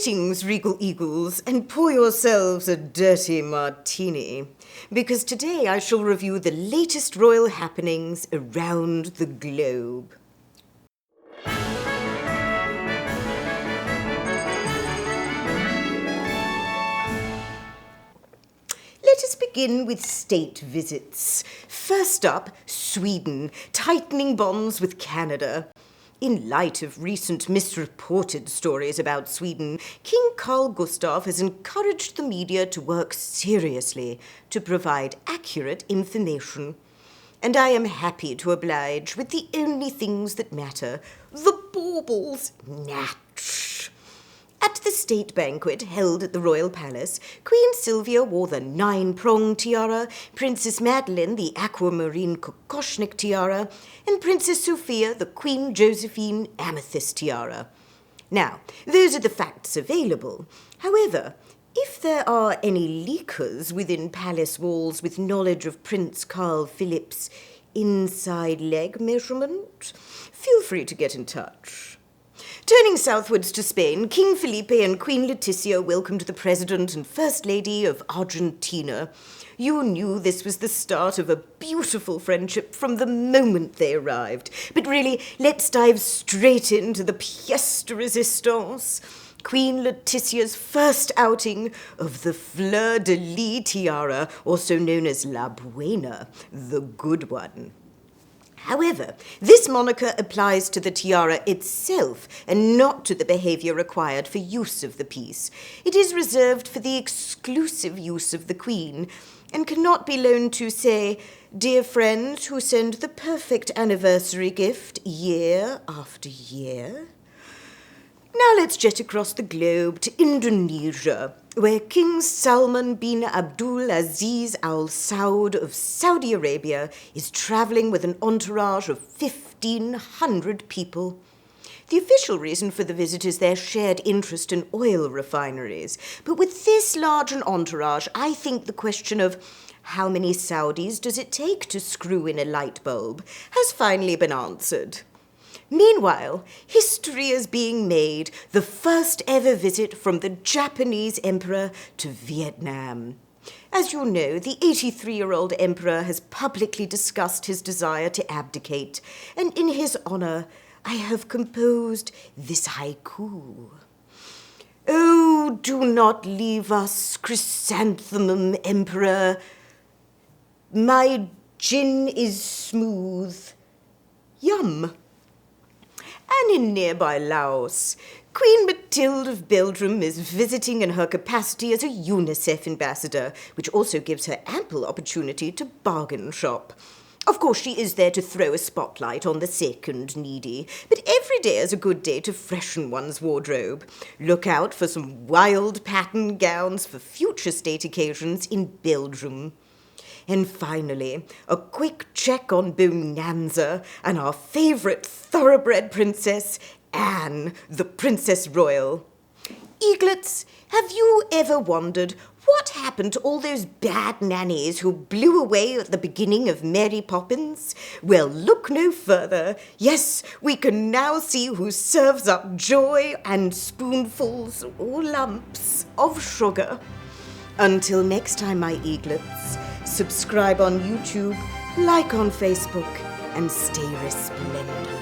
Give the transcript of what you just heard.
Greetings, Regal Eagles, and pour yourselves a dirty martini, because today I shall review the latest royal happenings around the globe. Let us begin with state visits. First up, Sweden, tightening bonds with Canada. In light of recent misreported stories about Sweden, King Carl Gustaf has encouraged the media to work seriously to provide accurate information. And I am happy to oblige with the only things that matter, the baubles. Natch. At the state banquet held at the royal palace, Queen Sylvia wore the 9-pronged tiara, Princess Madeleine the aquamarine kokoshnik tiara, and Princess Sophia the Queen Josephine amethyst tiara. Now, those are the facts available. However, if there are any leakers within palace walls with knowledge of Prince Carl Philip's inside leg measurement, feel free to get in touch. Turning southwards to Spain, King Felipe and Queen Letizia welcomed the President and First Lady of Argentina. You knew this was the start of a beautiful friendship from the moment they arrived. But really, let's dive straight into the pièce de résistance. Queen Letizia's first outing of the fleur-de-lis tiara, also known as La Buena, the good one. However, this moniker applies to the tiara itself and not to the behaviour required for use of the piece. It is reserved for the exclusive use of the Queen and cannot be loaned to, say, dear friends who send the perfect anniversary gift year after year. Now let's jet across the globe to Indonesia, where King Salman bin Abdul Aziz Al Saud of Saudi Arabia is travelling with an entourage of 1,500 people. The official reason for the visit is their shared interest in oil refineries. But with this large an entourage, I think the question of how many Saudis does it take to screw in a light bulb has finally been answered. Meanwhile, history is being made, the first ever visit from the Japanese emperor to Vietnam. As you know, the 83-year-old emperor has publicly discussed his desire to abdicate, and in his honour, I have composed this haiku. Oh, do not leave us, chrysanthemum emperor. My gin is smooth. Yum. And in nearby Laos, Queen Mathilde of Belgium is visiting in her capacity as a UNICEF ambassador, which also gives her ample opportunity to bargain shop. Of course, she is there to throw a spotlight on the sick and needy, but every day is a good day to freshen one's wardrobe. Look out for some wild pattern gowns for future state occasions in Belgium. And finally, a quick check on Bonanza and our favourite thoroughbred princess, Anne, the Princess Royal. Eaglets, have you ever wondered what happened to all those bad nannies who blew away at the beginning of Mary Poppins? Well, look no further. Yes, we can now see who serves up joy and spoonfuls or lumps of sugar. Until next time, my eaglets, subscribe on YouTube, like on Facebook, and stay resplendent.